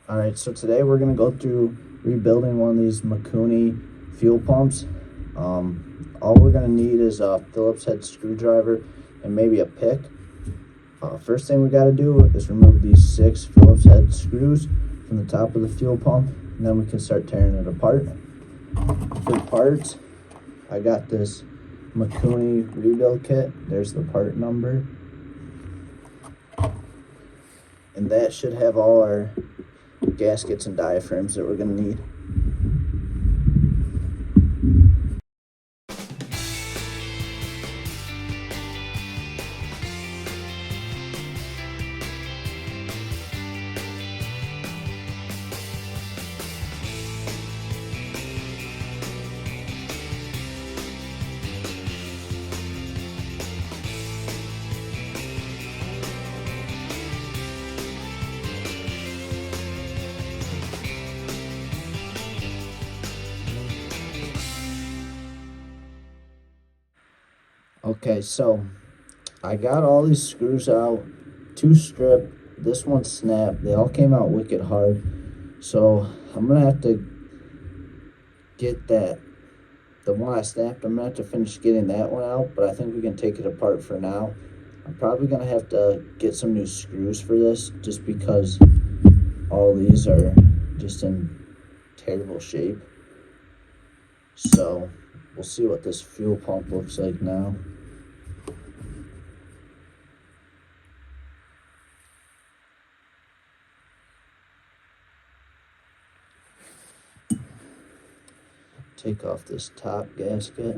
All right, so today we're gonna go through rebuilding one of these Mikuni fuel pumps. All we're gonna need is a Phillips head screwdriver and maybe a pick. First thing we gotta do is remove these 6 Phillips head screws from the top of the fuel pump, and then we can start tearing it apart. For parts, I got this Mikuni rebuild kit. There's the part number. And that should have all our gaskets and diaphragms that we're going to need. Okay, so I got all these screws out, 2 strip, this one snapped. They all came out wicked hard. So I'm gonna have to get the one I snapped, I'm gonna have to finish getting that one out, but I think we can take it apart for now. I'm probably gonna have to get some new screws for this just because all these are just in terrible shape. So we'll see what this fuel pump looks like now. Take off this top gasket.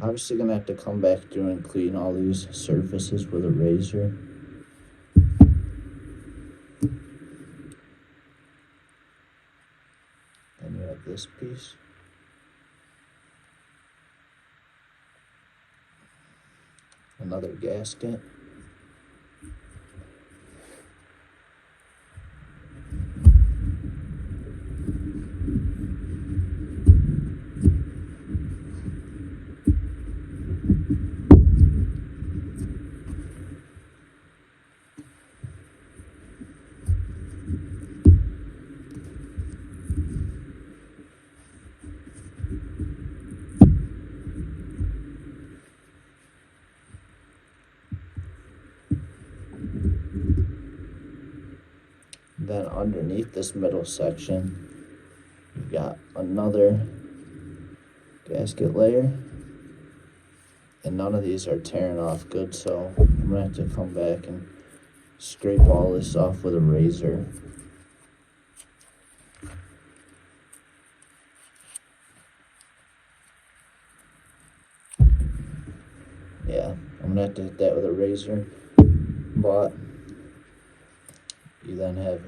Obviously gonna have to come back through and clean all these surfaces with a razor. Then you have this piece. Another gasket. Then underneath this middle section, you've got another gasket layer. And none of these are tearing off good, so I'm gonna have to come back and scrape all this off with a razor. Yeah, I'm gonna have to hit that with a razor. But you then have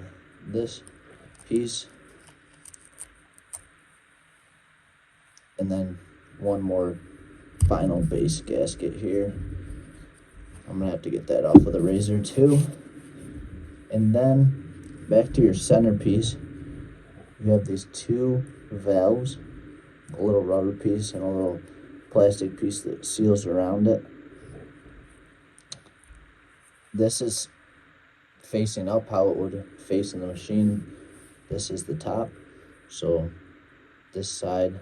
this piece, and then one more final base gasket here. I'm gonna have to get that off with a razor too. And then back to your centerpiece, you have these 2 valves, a little rubber piece and a little plastic piece that seals around it. This is facing up how it would face in the machine. This is the top, so this side,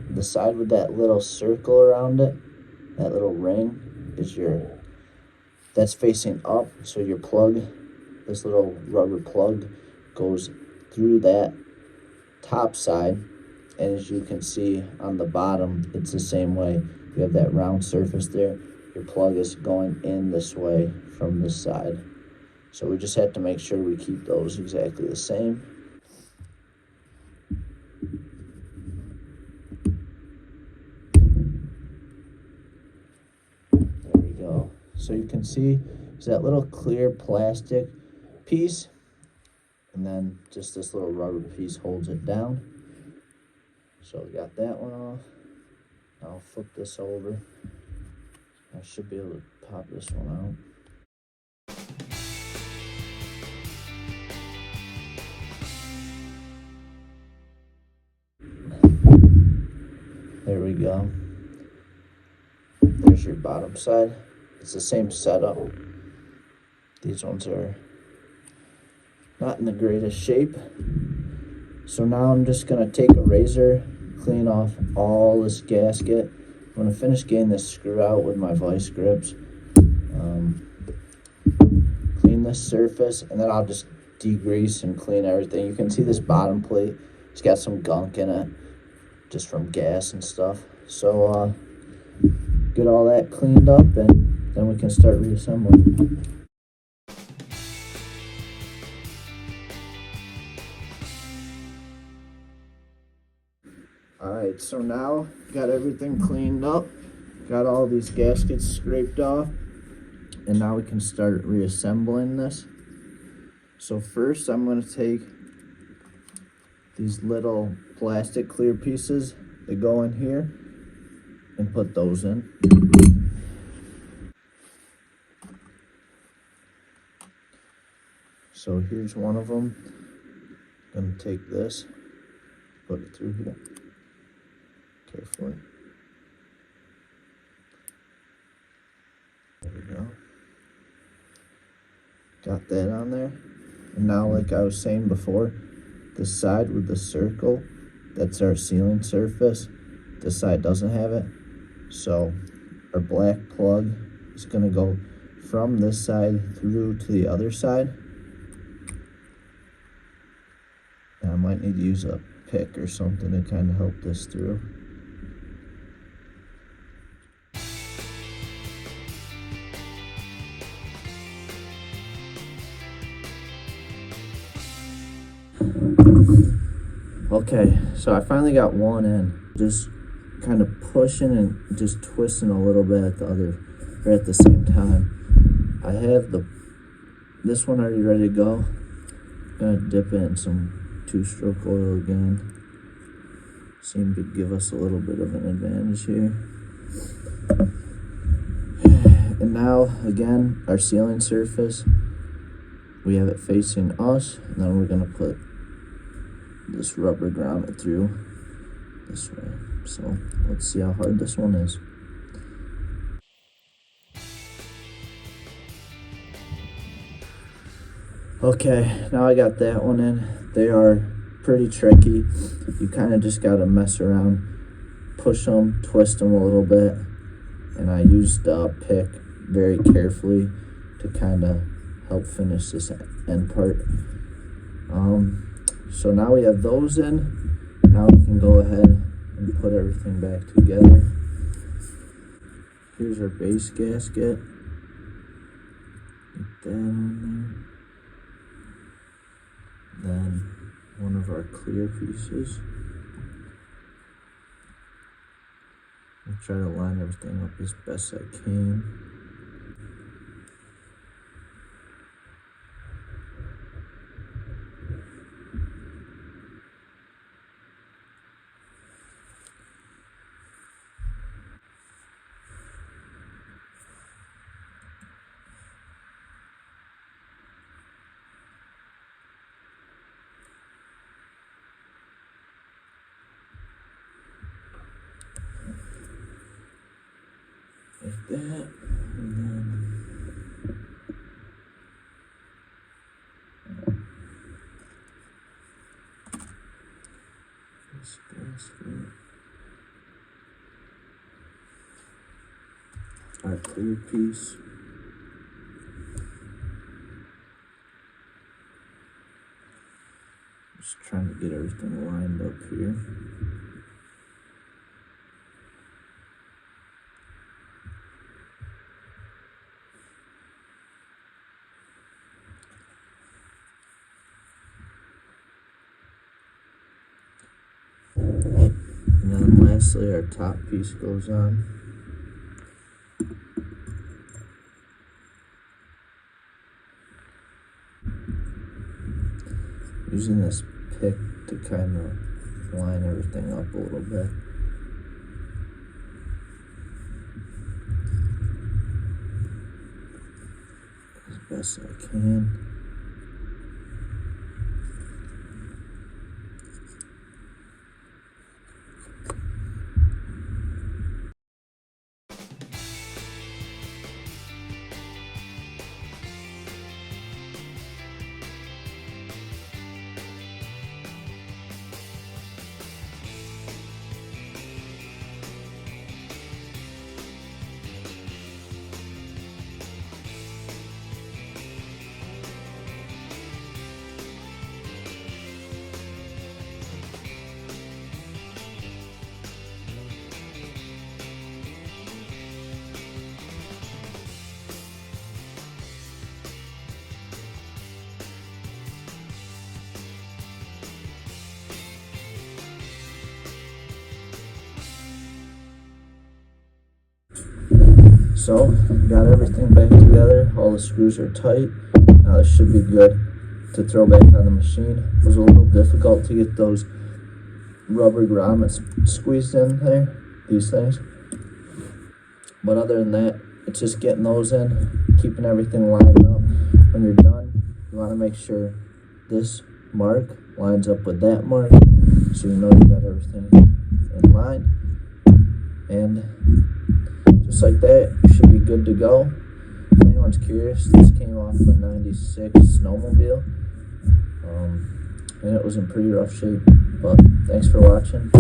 the side with that little circle around it, that little ring, is that's facing up, so your plug, this little rubber plug, goes through that top side, and as you can see on the bottom, it's the same way. You have that round surface there. Your plug is going in this way from this side. So we just have to make sure we keep those exactly the same. There we go. So you can see there's that little clear plastic piece, and then just this little rubber piece holds it down. So we got that one off. I'll flip this over. I should be able to pop this one out. There we go. There's your bottom side. It's the same setup. These ones are not in the greatest shape. So now I'm just gonna take a razor, clean off all this gasket. I'm gonna finish getting this screw out with my vice grips. Clean this surface, and then I'll just degrease and clean everything. You can see this bottom plate, it's got some gunk in it, just from gas and stuff. So get all that cleaned up, and then we can start reassembling. Alright, so now got everything cleaned up, got all these gaskets scraped off, and now we can start reassembling this. So first I'm going to take these little plastic clear pieces that go in here and put those in. So here's one of them. I'm going to take this, put it through here carefully. There we go. Got that on there. And now, like I was saying before, the side with the circle, that's our sealing surface. This side doesn't have it. So our black plug is going to go from this side through to the other side. And I might need to use a pick or something to kind of help this through. Okay, so I finally got one in. Just kind of pushing and just twisting a little bit at the other, or at the same time. I have this one already ready to go. Gonna dip it in some 2-stroke oil again. Seem to give us a little bit of an advantage here. And now, again, our sealing surface, we have it facing us, and then we're gonna put this rubber grounded through this way. So let's see how hard this one is. Okay, now I got that one in. They are pretty tricky. You kind of just got to mess around, push them, twist them a little bit, and I used a pick very carefully to kind of help finish this end part. So now we have those in. Now we can go ahead and put everything back together. Here's our base gasket. Get that on there. Then one of our clear pieces. I'll try to line everything up as best I can. Like that, and then this gasket, our clear piece. Just trying to get everything lined up here. And then lastly, our top piece goes on. Using this pick to kind of line everything up a little bit. As best I can. So, got everything back together. All the screws are tight. Now this should be good to throw back on the machine. It was a little difficult to get those rubber grommets squeezed in there, these things. But other than that, it's just getting those in, keeping everything lined up. When you're done, you want to make sure this mark lines up with that mark, so you know you got everything in line. And just like that, you should be good to go. If anyone's curious, this came off a 96 snowmobile, and it was in pretty rough shape. But thanks for watching.